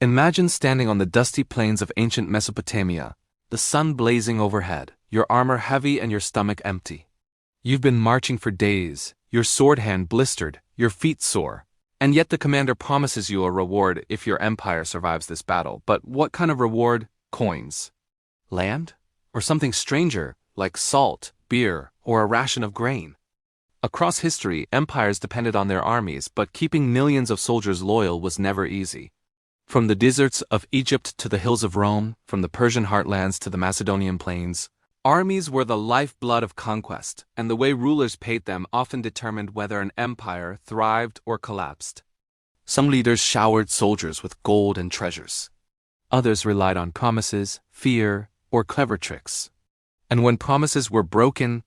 Imagine standing on the dusty plains of ancient Mesopotamia, the sun blazing overhead, your armor heavy and your stomach empty. You've been marching for days, your sword hand blistered, your feet sore, and yet the commander promises you a reward if your empire survives this battle. But what kind of reward? Coins? Land? Or something stranger, like salt, beer, or a ration of grain? Across history, empires depended on their armies, but keeping millions of soldiers loyal was never easy. From the deserts of Egypt to the hills of Rome, from the Persian heartlands to the Macedonian plains, armies were the lifeblood of conquest, and the way rulers paid them often determined whether an empire thrived or collapsed. Some leaders showered soldiers with gold and treasures. Others relied on promises, fear, or clever tricks. And when promises were broken,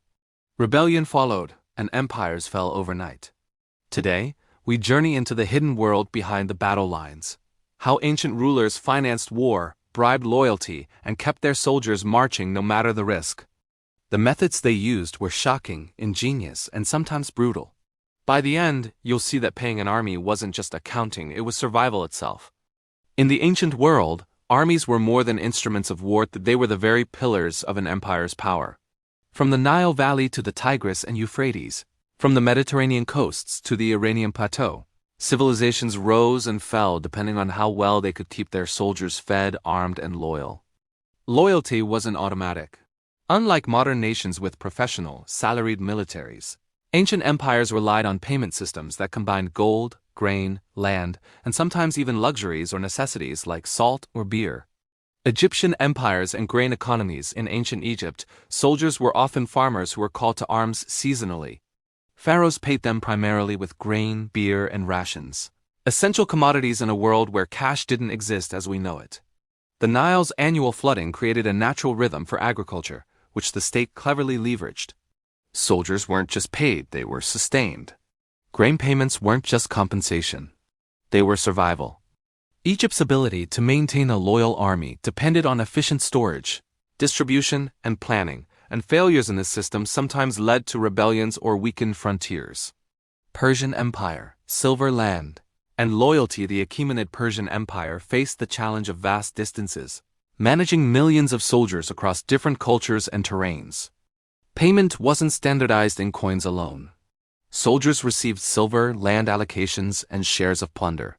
rebellion followed, and empires fell overnight. Today, we journey into the hidden world behind the battle lines. How ancient rulers financed war, bribed loyalty, and kept their soldiers marching no matter the risk. The methods they used were shocking, ingenious, and sometimes brutal. By the end, you'll see that paying an army wasn't just accounting, it was survival itself. In the ancient world, armies were more than instruments of war, they were the very pillars of an empire's power. From the Nile Valley to the Tigris and Euphrates, from the Mediterranean coasts to the Iranian plateau, civilizations rose and fell depending on how well they could keep their soldiers fed, armed, and loyal. Loyalty wasn't automatic. Unlike modern nations with professional, salaried militaries, ancient empires relied on payment systems that combined gold, grain, land, and sometimes even luxuries or necessities like salt or beer. Egyptian empires and grain economies. In ancient Egypt, soldiers were often farmers who were called to arms seasonally. Pharaohs paid them primarily with grain, beer, and rations, essential commodities in a world where cash didn't exist as we know it. The Nile's annual flooding created a natural rhythm for agriculture, which the state cleverly leveraged. Soldiers weren't just paid, they were sustained. Grain payments weren't just compensation. They were survival. Egypt's ability to maintain a loyal army depended on efficient storage, distribution, and planning, and failures in this system sometimes led to rebellions or weakened frontiers. Persian Empire, silver land, and loyalty. The Achaemenid Persian Empire faced the challenge of vast distances, managing millions of soldiers across different cultures and terrains. Payment wasn't standardized in coins alone. Soldiers received silver, land allocations, and shares of plunder.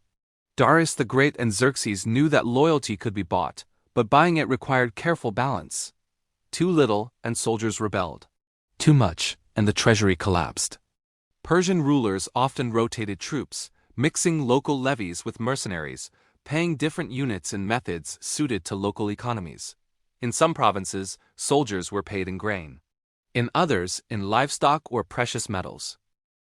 Darius the Great and Xerxes knew that loyalty could be bought, but buying it required careful balance. Too little, and soldiers rebelled. Too much, and the treasury collapsed. Persian rulers often rotated troops, mixing local levies with mercenaries, paying different units in methods suited to local economies. In some provinces, soldiers were paid in grain. In others, in livestock or precious metals.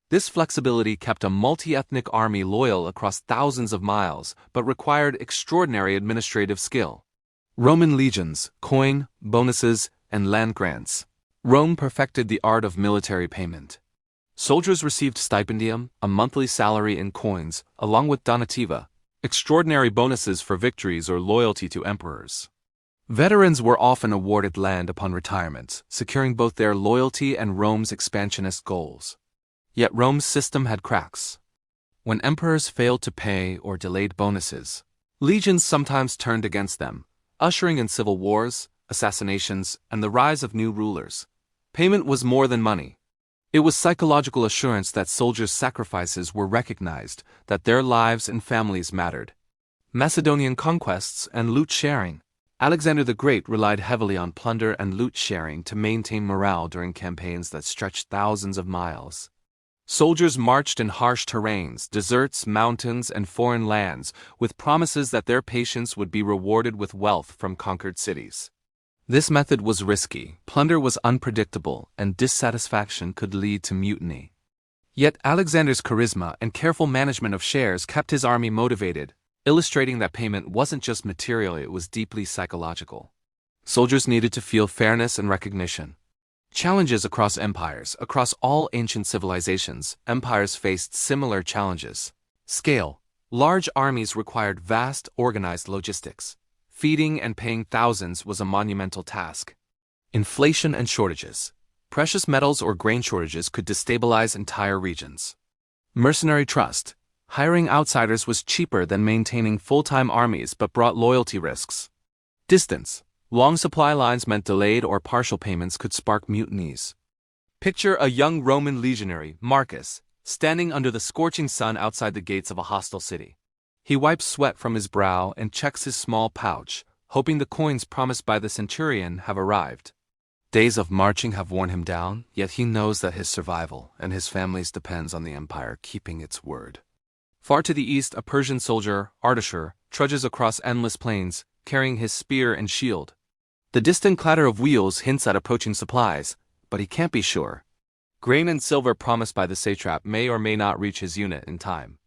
This flexibility kept a multi-ethnic army loyal across thousands of miles, but required extraordinary administrative skill. Roman legions, coin, bonuses, and land grants. Rome perfected the art of military payment. Soldiers received stipendium, a monthly salary in coins, along with donativa, extraordinary bonuses for victories or loyalty to emperors. Veterans were often awarded land upon retirement, securing both their loyalty and Rome's expansionist goals. Yet Rome's system had cracks. When emperors failed to pay or delayed bonuses, legions sometimes turned against them, ushering in civil wars, assassinations, and the rise of new rulers. Payment was more than money. It was psychological assurance that soldiers' sacrifices were recognized, that their lives and families mattered. Macedonian conquests and loot sharing. Alexander the Great relied heavily on plunder and loot sharing to maintain morale during campaigns that stretched thousands of miles. Soldiers marched in harsh terrains, deserts, mountains, and foreign lands, with promises that their patience would be rewarded with wealth from conquered cities. This method was risky, plunder was unpredictable, and dissatisfaction could lead to mutiny. Yet Alexander's charisma and careful management of shares kept his army motivated, illustrating that payment wasn't just material, it was deeply psychological. Soldiers needed to feel fairness and recognition. Challenges across empires. Across all ancient civilizations, empires faced similar challenges. Scale. Large armies required vast, organized logistics. Feeding and paying thousands was a monumental task. Inflation and shortages. Precious metals or grain shortages could destabilize entire regions. Mercenary trust. Hiring outsiders was cheaper than maintaining full-time armies but brought loyalty risks. Distance. Long supply lines meant delayed or partial payments could spark mutinies. Picture a young Roman legionary, Marcus, standing under the scorching sun outside the gates of a hostile city. He wipes sweat from his brow and checks his small pouch, hoping the coins promised by the centurion have arrived. Days of marching have worn him down, yet he knows that his survival and his family's depends on the empire keeping its word. Far to the east, a Persian soldier, Artashur, trudges across endless plains, carrying his spear and shield. The distant clatter of wheels hints at approaching supplies, but he can't be sure. Grain and silver promised by the satrap may or may not reach his unit in time.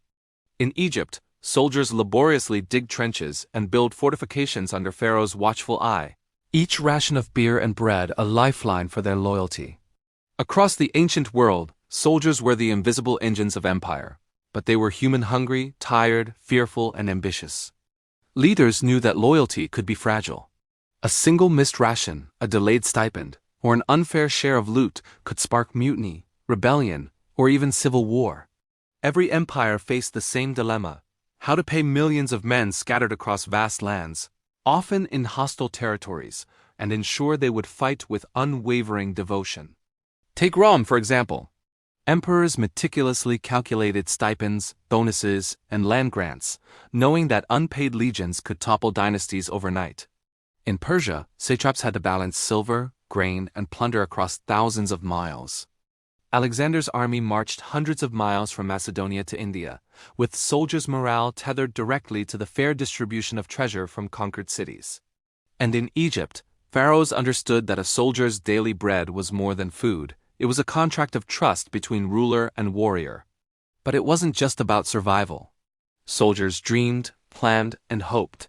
In Egypt, soldiers laboriously dig trenches and build fortifications under Pharaoh's watchful eye, each ration of beer and bread a lifeline for their loyalty. Across the ancient world, soldiers were the invisible engines of empire, but they were human-hungry, tired, fearful, and ambitious. Leaders knew that loyalty could be fragile. A single missed ration, a delayed stipend, or an unfair share of loot could spark mutiny, rebellion, or even civil war. Every empire faced the same dilemma: how to pay millions of men scattered across vast lands, often in hostile territories, and ensure they would fight with unwavering devotion. Take Rome, for example. Emperors meticulously calculated stipends, bonuses, and land grants, knowing that unpaid legions could topple dynasties overnight. In Persia, satraps had to balance silver, grain, and plunder across thousands of miles. Alexander's army marched hundreds of miles from Macedonia to India, with soldiers' morale tethered directly to the fair distribution of treasure from conquered cities. And in Egypt, pharaohs understood that a soldier's daily bread was more than food. It was a contract of trust between ruler and warrior. But it wasn't just about survival. Soldiers dreamed, planned, and hoped.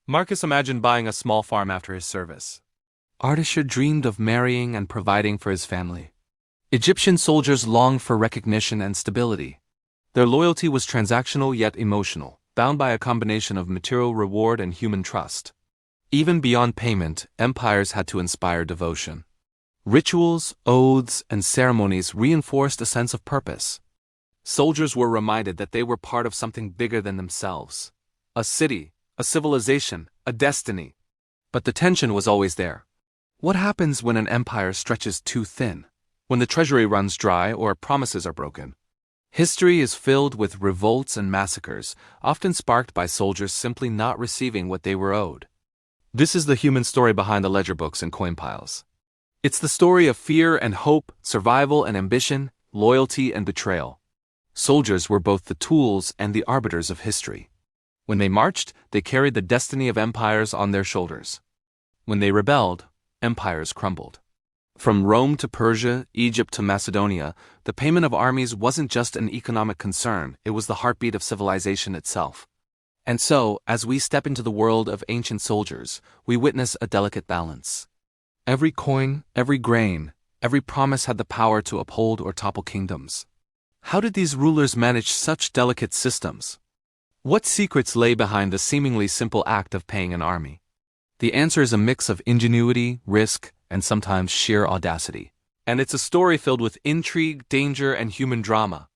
Marcus imagined buying a small farm after his service. Artashur dreamed of marrying and providing for his family. Egyptian soldiers longed for recognition and stability. Their loyalty was transactional yet emotional, bound by a combination of material reward and human trust. Even beyond payment, empires had to inspire devotion. Rituals, oaths, and ceremonies reinforced a sense of purpose. Soldiers were reminded that they were part of something bigger than themselves. A city, a civilization, a destiny. But the tension was always there. What happens when an empire stretches too thin? When the treasury runs dry or promises are broken? History is filled with revolts and massacres, often sparked by soldiers simply not receiving what they were owed. This is the human story behind the ledger books and coin piles. It's the story of fear and hope, survival and ambition, loyalty and betrayal. Soldiers were both the tools and the arbiters of history. When they marched, they carried the destiny of empires on their shoulders. When they rebelled, empires crumbled. From Rome to Persia, Egypt to Macedonia, the payment of armies wasn't just an economic concern, it was the heartbeat of civilization itself. And so, as we step into the world of ancient soldiers, we witness a delicate balance. Every coin, every grain, every promise had the power to uphold or topple kingdoms. How did these rulers manage such delicate systems? What secrets lay behind the seemingly simple act of paying an army? The answer is a mix of ingenuity, risk, and sometimes sheer audacity. And it's a story filled with intrigue, danger, and human drama.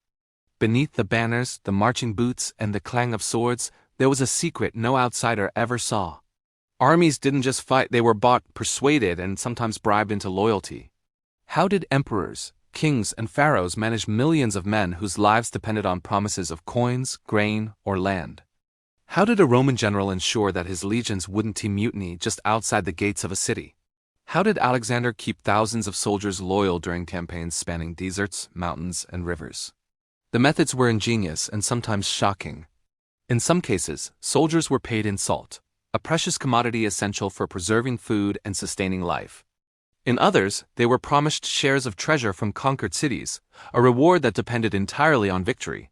Beneath the banners, the marching boots, and the clang of swords, there was a secret no outsider ever saw. Armies didn't just fight, they were bought, persuaded, and sometimes bribed into loyalty. How did emperors, kings, and pharaohs manage millions of men whose lives depended on promises of coins, grain, or land? How did a Roman general ensure that his legions wouldn't team mutiny just outside the gates of a city? How did Alexander keep thousands of soldiers loyal during campaigns spanning deserts, mountains, and rivers? The methods were ingenious and sometimes shocking. In some cases, soldiers were paid in salt, a precious commodity essential for preserving food and sustaining life. In others, they were promised shares of treasure from conquered cities, a reward that depended entirely on victory.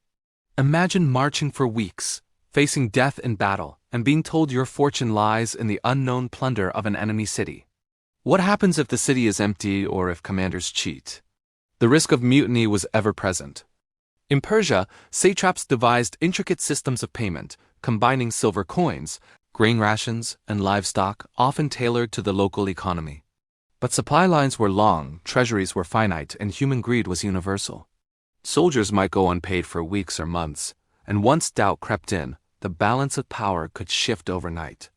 Imagine marching for weeks, facing death in battle, and being told your fortune lies in the unknown plunder of an enemy city. What happens if the city is empty or if commanders cheat? The risk of mutiny was ever present. In Persia, satraps devised intricate systems of payment, combining silver coins, grain rations, and livestock, often tailored to the local economy. But supply lines were long, treasuries were finite, and human greed was universal. Soldiers might go unpaid for weeks or months, and once doubt crept in, the balance of power could shift overnight.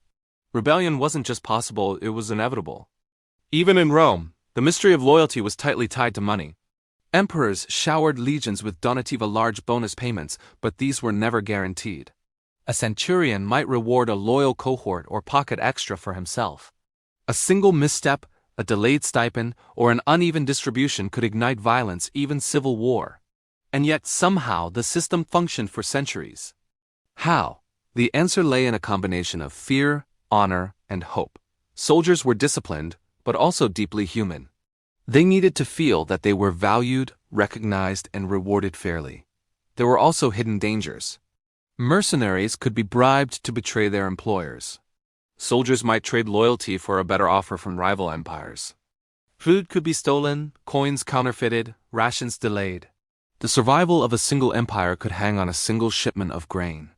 Rebellion wasn't just possible, it was inevitable. Even in Rome, the mystery of loyalty was tightly tied to money. Emperors showered legions with donativa large bonus payments, but these were never guaranteed. A centurion might reward a loyal cohort or pocket extra for himself. A single misstep, a delayed stipend, or an uneven distribution could ignite violence, even civil war. And yet somehow the system functioned for centuries. How? The answer lay in a combination of fear, honor, and hope. Soldiers were disciplined, but also deeply human. They needed to feel that they were valued, recognized, and rewarded fairly. There were also hidden dangers. Mercenaries could be bribed to betray their employers. Soldiers might trade loyalty for a better offer from rival empires. Food could be stolen, coins counterfeited, rations delayed. The survival of a single empire could hang on a single shipment of grain.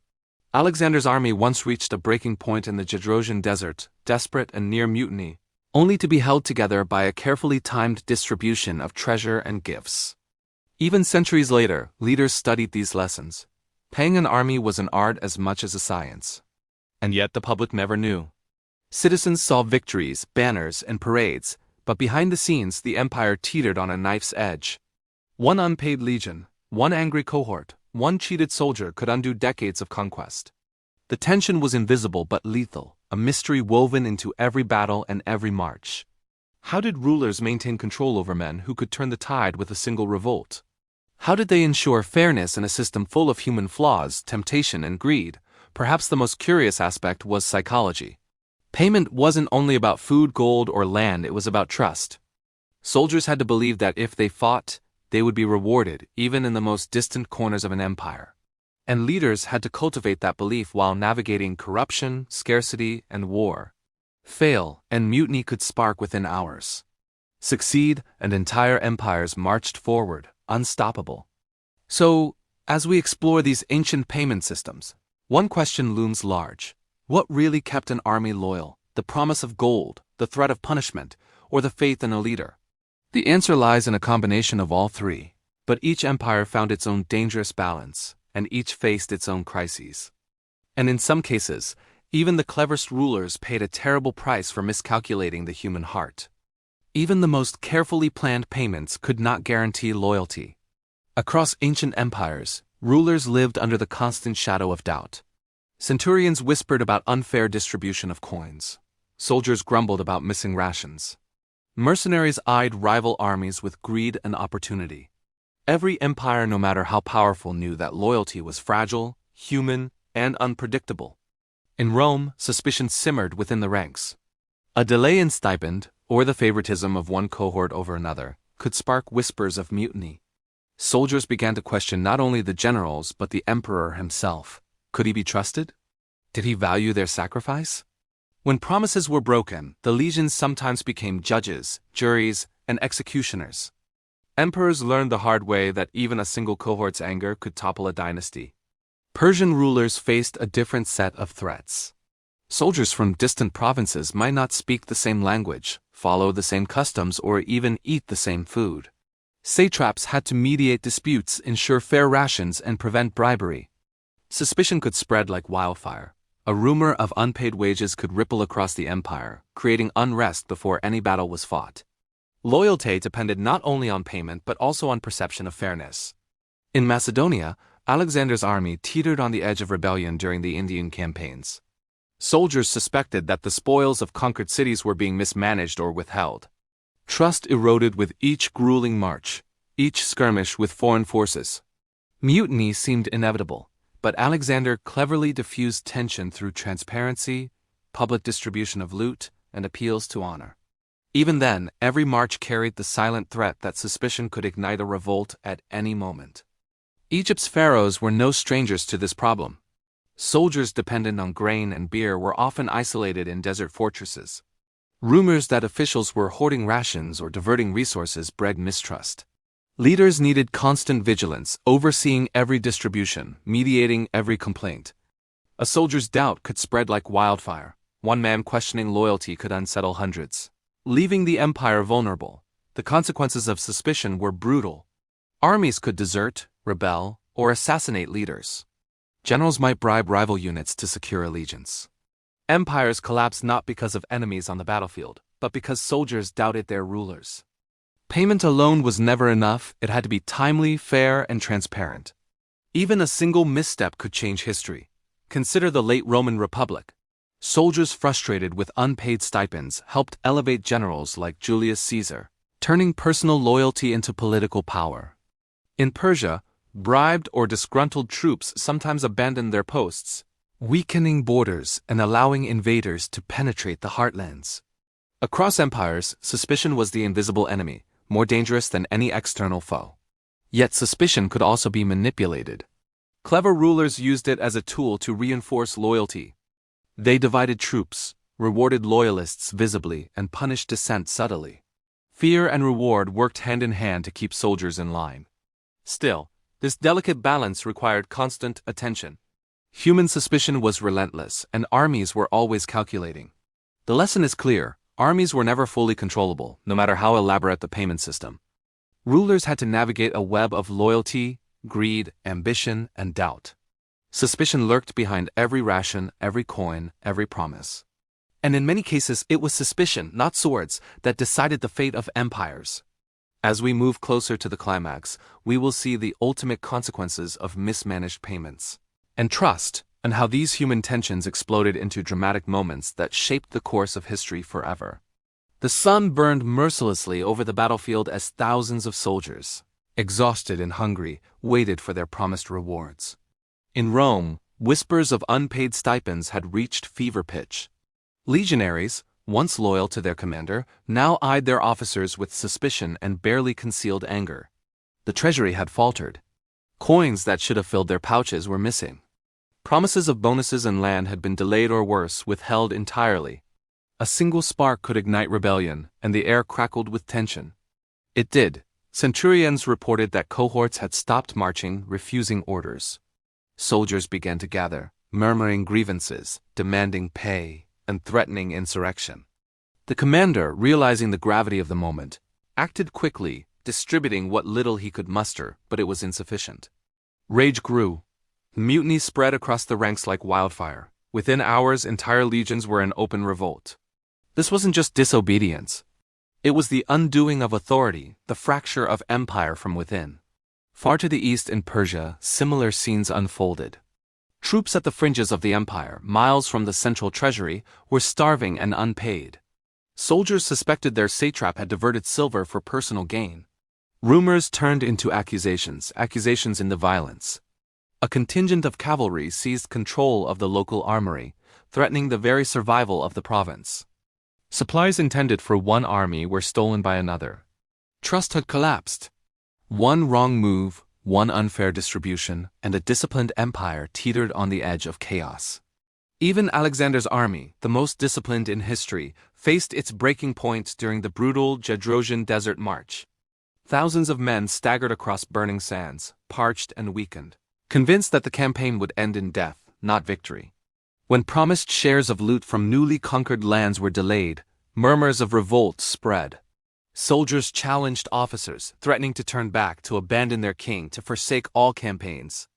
Alexander's army once reached a breaking point in the Gedrosian desert, desperate and near mutiny, only to be held together by a carefully timed distribution of treasure and gifts. Even centuries later, leaders studied these lessons. Paying an army was an art as much as a science. And yet the public never knew. Citizens saw victories, banners, and parades, but behind the scenes the empire teetered on a knife's edge. One unpaid legion, one angry cohort, one cheated soldier could undo decades of conquest. The tension was invisible but lethal, a mystery woven into every battle and every march. How did rulers maintain control over men who could turn the tide with a single revolt? How did they ensure fairness in a system full of human flaws, temptation, and greed? Perhaps the most curious aspect was psychology. Payment wasn't only about food, gold, or land, it was about trust. Soldiers had to believe that if they fought, they would be rewarded, even in the most distant corners of an empire. And leaders had to cultivate that belief while navigating corruption, scarcity, and war. Fail, and mutiny could spark within hours. Succeed, and entire empires marched forward, unstoppable. So, as we explore these ancient payment systems, one question looms large. What really kept an army loyal? The promise of gold, the threat of punishment, or the faith in a leader? The answer lies in a combination of all three, but each empire found its own dangerous balance, and each faced its own crises. And in some cases, even the cleverest rulers paid a terrible price for miscalculating the human heart. Even the most carefully planned payments could not guarantee loyalty. Across ancient empires, rulers lived under the constant shadow of doubt. Centurions whispered about unfair distribution of coins. Soldiers grumbled about missing rations. Mercenaries eyed rival armies with greed and opportunity. Every empire, no matter how powerful, knew that loyalty was fragile, human, and unpredictable. In Rome, suspicion simmered within the ranks. A delay in stipend, or the favoritism of one cohort over another, could spark whispers of mutiny. Soldiers began to question not only the generals but the emperor himself. Could he be trusted? Did he value their sacrifice? When promises were broken, the legions sometimes became judges, juries, and executioners. Emperors learned the hard way that even a single cohort's anger could topple a dynasty. Persian rulers faced a different set of threats. Soldiers from distant provinces might not speak the same language, follow the same customs, or even eat the same food. Satraps had to mediate disputes, ensure fair rations, and prevent bribery. Suspicion could spread like wildfire. A rumor of unpaid wages could ripple across the empire, creating unrest before any battle was fought. Loyalty depended not only on payment but also on perception of fairness. In Macedonia, Alexander's army teetered on the edge of rebellion during the Indian campaigns. Soldiers suspected that the spoils of conquered cities were being mismanaged or withheld. Trust eroded with each grueling march, each skirmish with foreign forces. Mutiny seemed inevitable, but Alexander cleverly diffused tension through transparency, public distribution of loot, and appeals to honor. Even then, every march carried the silent threat that suspicion could ignite a revolt at any moment. Egypt's pharaohs were no strangers to this problem. Soldiers dependent on grain and beer were often isolated in desert fortresses. Rumors that officials were hoarding rations or diverting resources bred mistrust. Leaders needed constant vigilance, overseeing every distribution, mediating every complaint. A soldier's doubt could spread like wildfire. One man questioning loyalty could unsettle hundreds, leaving the empire vulnerable. The consequences of suspicion were brutal. Armies could desert, rebel, or assassinate leaders. Generals might bribe rival units to secure allegiance. Empires collapsed not because of enemies on the battlefield, but because soldiers doubted their rulers. Payment alone was never enough, it had to be timely, fair, and transparent. Even a single misstep could change history. Consider the late Roman Republic. Soldiers frustrated with unpaid stipends helped elevate generals like Julius Caesar, turning personal loyalty into political power. In Persia, bribed or disgruntled troops sometimes abandoned their posts, weakening borders and allowing invaders to penetrate the heartlands. Across empires, suspicion was the invisible enemy, more dangerous than any external foe. Yet suspicion could also be manipulated. Clever rulers used it as a tool to reinforce loyalty. They divided troops, rewarded loyalists visibly, and punished dissent subtly. Fear and reward worked hand in hand to keep soldiers in line. Still, this delicate balance required constant attention. Human suspicion was relentless, and armies were always calculating. The lesson is clear: armies were never fully controllable, no matter how elaborate the payment system. Rulers had to navigate a web of loyalty, greed, ambition, and doubt. Suspicion lurked behind every ration, every coin, every promise. And in many cases, it was suspicion, not swords, that decided the fate of empires. As we move closer to the climax, we will see the ultimate consequences of mismanaged payments and trust, and how these human tensions exploded into dramatic moments that shaped the course of history forever. The sun burned mercilessly over the battlefield as thousands of soldiers, exhausted and hungry, waited for their promised rewards. In Rome, whispers of unpaid stipends had reached fever pitch. Legionaries, once loyal to their commander, now eyed their officers with suspicion and barely concealed anger. The treasury had faltered. Coins that should have filled their pouches were missing. Promises of bonuses and land had been delayed or worse, withheld entirely. A single spark could ignite rebellion, and the air crackled with tension. It did. Centurions reported that cohorts had stopped marching, refusing orders. Soldiers began to gather, murmuring grievances, demanding pay, and threatening insurrection. The commander, realizing the gravity of the moment, acted quickly, distributing what little he could muster, but it was insufficient. Rage grew. Mutiny spread across the ranks like wildfire. Within hours, entire legions were in open revolt. This wasn't just disobedience. It was the undoing of authority, the fracture of empire from within. Far to the east in Persia, similar scenes unfolded. Troops at the fringes of the empire, miles from the central treasury, were starving and unpaid. Soldiers suspected their satrap had diverted silver for personal gain. Rumors turned into accusations, accusations into violence. A contingent of cavalry seized control of the local armory, threatening the very survival of the province. Supplies intended for one army were stolen by another. Trust had collapsed. One wrong move, one unfair distribution, and a disciplined empire teetered on the edge of chaos. Even Alexander's army, the most disciplined in history, faced its breaking point during the brutal Jedrosian Desert March. Thousands of men staggered across burning sands, parched and weakened, convinced that the campaign would end in death, not victory. When promised shares of loot from newly conquered lands were delayed, murmurs of revolt spread. Soldiers challenged officers, threatening to turn back, to abandon their king, to forsake all campaigns.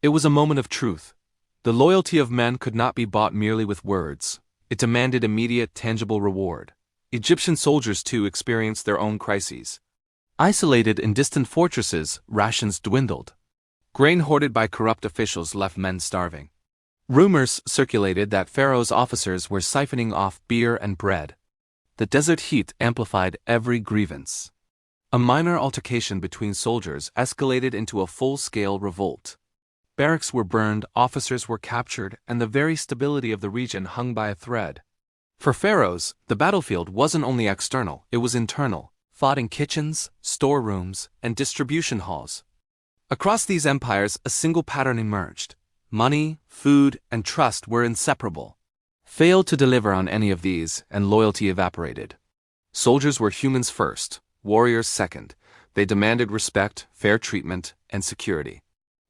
It was a moment of truth. The loyalty of men could not be bought merely with words. It demanded immediate, tangible reward. Egyptian soldiers, too, experienced their own crises. Isolated in distant fortresses, rations dwindled. Grain hoarded by corrupt officials left men starving. Rumors circulated that Pharaoh's officers were siphoning off beer and bread. The desert heat amplified every grievance. A minor altercation between soldiers escalated into a full-scale revolt. Barracks were burned, officers were captured, and the very stability of the region hung by a thread. For pharaohs, the battlefield wasn't only external, it was internal, fought in kitchens, storerooms, and distribution halls. Across these empires, a single pattern emerged. Money, food, and trust were inseparable. Failed to deliver on any of these, and loyalty evaporated. Soldiers were humans first, warriors second. They demanded respect, fair treatment, and security.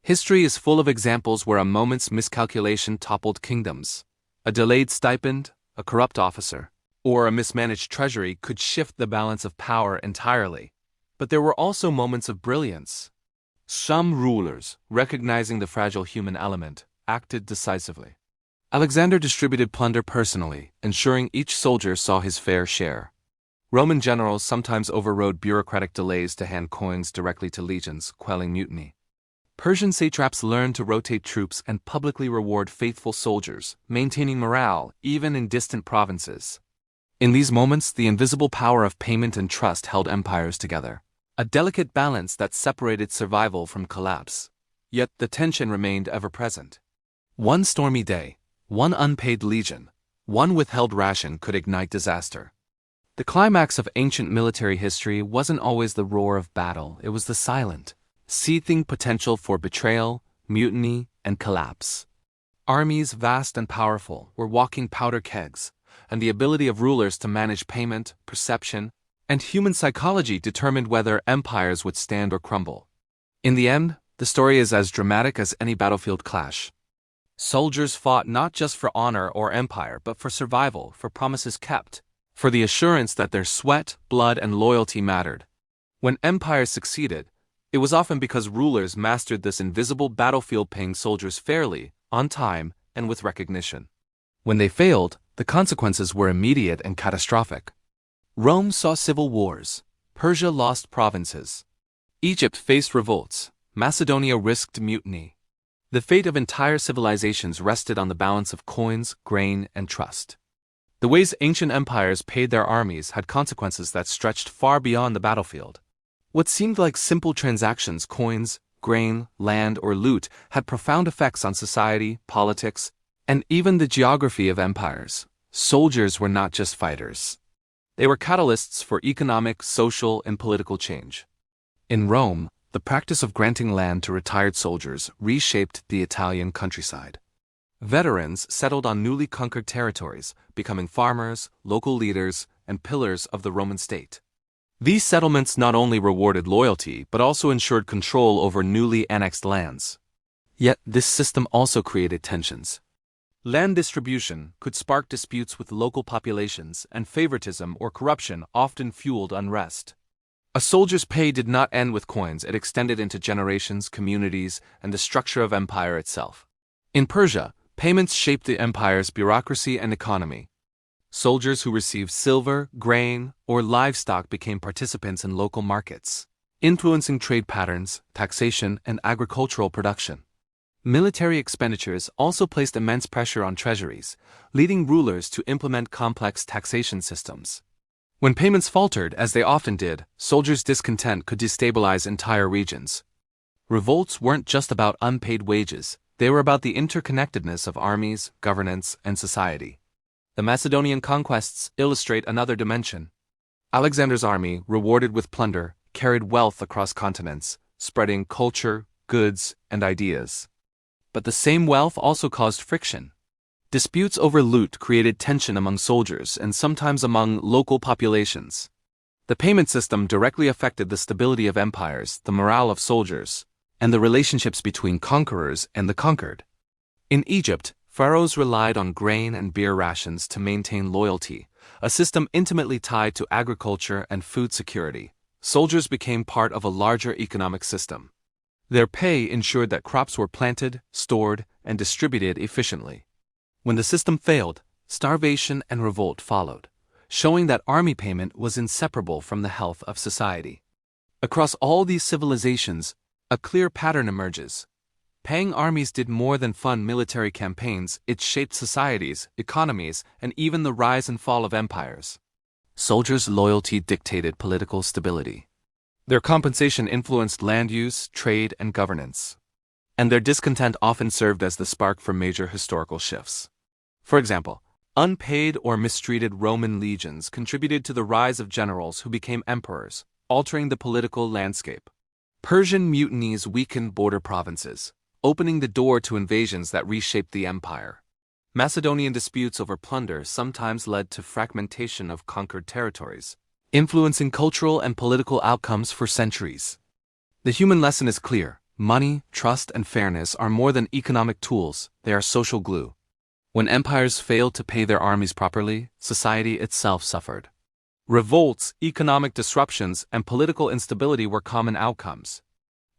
History is full of examples where a moment's miscalculation toppled kingdoms. A delayed stipend, a corrupt officer, or a mismanaged treasury could shift the balance of power entirely. But there were also moments of brilliance. Some rulers, recognizing the fragile human element, acted decisively. Alexander distributed plunder personally, ensuring each soldier saw his fair share. Roman generals sometimes overrode bureaucratic delays to hand coins directly to legions, quelling mutiny. Persian satraps learned to rotate troops and publicly reward faithful soldiers, maintaining morale even in distant provinces. In these moments, the invisible power of payment and trust held empires together, a delicate balance that separated survival from collapse. Yet the tension remained ever present. One stormy day, one unpaid legion, one withheld ration could ignite disaster. The climax of ancient military history wasn't always the roar of battle, it was the silent, seething potential for betrayal, mutiny, and collapse. Armies, vast and powerful, were walking powder kegs, and the ability of rulers to manage payment, perception, and human psychology determined whether empires would stand or crumble. In the end, the story is as dramatic as any battlefield clash. Soldiers fought not just for honor or empire, but for survival, for promises kept, for the assurance that their sweat, blood, and loyalty mattered. When empires succeeded, it was often because rulers mastered this invisible battlefield, paying soldiers fairly, on time, and with recognition. When they failed, the consequences were immediate and catastrophic. Rome saw civil wars. Persia lost provinces. Egypt faced revolts. Macedonia risked mutiny. The fate of entire civilizations rested on the balance of coins, grain, and trust. The ways ancient empires paid their armies had consequences that stretched far beyond the battlefield. What seemed like simple transactions, coins, grain, land, or loot, had profound effects on society, politics, and even the geography of empires. Soldiers were not just fighters. They were catalysts for economic, social, and political change. In Rome, the practice of granting land to retired soldiers reshaped the Italian countryside. Veterans settled on newly conquered territories, becoming farmers, local leaders, and pillars of the Roman state. These settlements not only rewarded loyalty, but also ensured control over newly annexed lands. Yet this system also created tensions. Land distribution could spark disputes with local populations, and favoritism or corruption often fueled unrest. A soldier's pay did not end with coins, it extended into generations, communities, and the structure of empire itself. In Persia, payments shaped the empire's bureaucracy and economy. Soldiers who received silver, grain, or livestock became participants in local markets, influencing trade patterns, taxation, and agricultural production. Military expenditures also placed immense pressure on treasuries, leading rulers to implement complex taxation systems. When payments faltered, as they often did, soldiers' discontent could destabilize entire regions. Revolts weren't just about unpaid wages, they were about the interconnectedness of armies, governance, and society. The Macedonian conquests illustrate another dimension. Alexander's army, rewarded with plunder, carried wealth across continents, spreading culture, goods, and ideas. But the same wealth also caused friction. Disputes over loot created tension among soldiers and sometimes among local populations. The payment system directly affected the stability of empires, the morale of soldiers, and the relationships between conquerors and the conquered. In Egypt, pharaohs relied on grain and beer rations to maintain loyalty, a system intimately tied to agriculture and food security. Soldiers became part of a larger economic system. Their pay ensured that crops were planted, stored, and distributed efficiently. When the system failed, starvation and revolt followed, showing that army payment was inseparable from the health of society. Across all these civilizations, a clear pattern emerges. Paying armies did more than fund military campaigns, it shaped societies, economies, and even the rise and fall of empires. Soldiers' loyalty dictated political stability. Their compensation influenced land use, trade, and governance. And their discontent often served as the spark for major historical shifts. For example, unpaid or mistreated Roman legions contributed to the rise of generals who became emperors, altering the political landscape. Persian mutinies weakened border provinces, opening the door to invasions that reshaped the empire. Macedonian disputes over plunder sometimes led to fragmentation of conquered territories, influencing cultural and political outcomes for centuries. The human lesson is clear. Money, trust, and fairness are more than economic tools, they are social glue. When empires failed to pay their armies properly, society itself suffered. Revolts, economic disruptions, and political instability were common outcomes.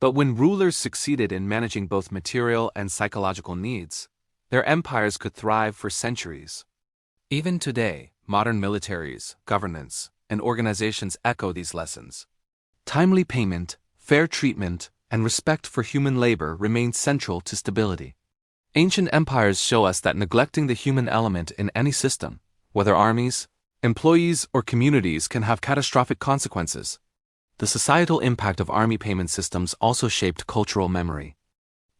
But when rulers succeeded in managing both material and psychological needs, their empires could thrive for centuries. Even today, modern militaries, governance, and organizations echo these lessons. Timely payment, fair treatment, and respect for human labor remain central to stability. Ancient empires show us that neglecting the human element in any system, whether armies, employees, or communities, can have catastrophic consequences. The societal impact of army payment systems also shaped cultural memory.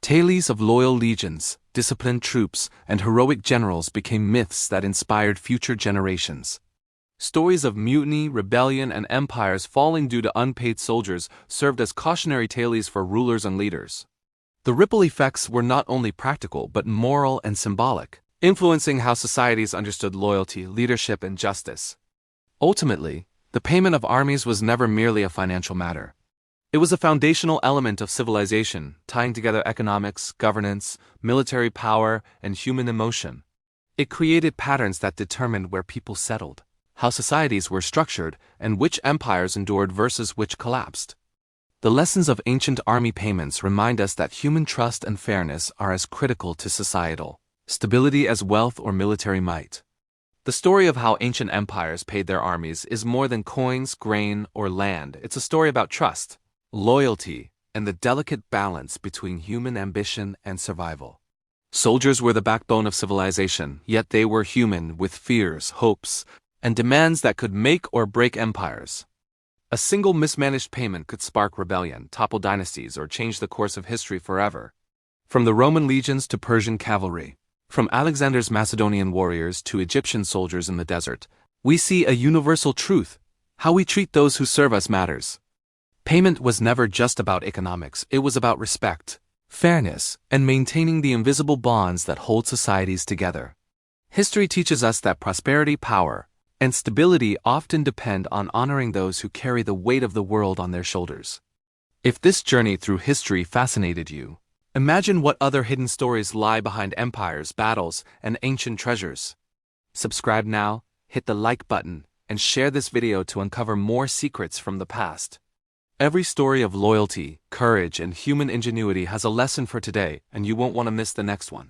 Tales of loyal legions, disciplined troops, and heroic generals became myths that inspired future generations. Stories of mutiny, rebellion, and empires falling due to unpaid soldiers served as cautionary tales for rulers and leaders. The ripple effects were not only practical but moral and symbolic, influencing how societies understood loyalty, leadership, and justice. Ultimately, the payment of armies was never merely a financial matter. It was a foundational element of civilization, tying together economics, governance, military power, and human emotion. It created patterns that determined where people settled, how societies were structured, and which empires endured versus which collapsed. The lessons of ancient army payments remind us that human trust and fairness are as critical to societal stability as wealth or military might. The story of how ancient empires paid their armies is more than coins, grain, or land. It's a story about trust, loyalty, and the delicate balance between human ambition and survival. Soldiers were the backbone of civilization, yet they were human with fears, hopes, and demands that could make or break empires. A single mismanaged payment could spark rebellion, topple dynasties, or change the course of history forever. From the Roman legions to Persian cavalry, from Alexander's Macedonian warriors to Egyptian soldiers in the desert, we see a universal truth: how we treat those who serve us matters. Payment was never just about economics, it was about respect, fairness, and maintaining the invisible bonds that hold societies together. History teaches us that prosperity, power, and stability often depend on honoring those who carry the weight of the world on their shoulders. If this journey through history fascinated you, imagine what other hidden stories lie behind empires, battles, and ancient treasures. Subscribe now, hit the like button, and share this video to uncover more secrets from the past. Every story of loyalty, courage, and human ingenuity has a lesson for today, and you won't want to miss the next one.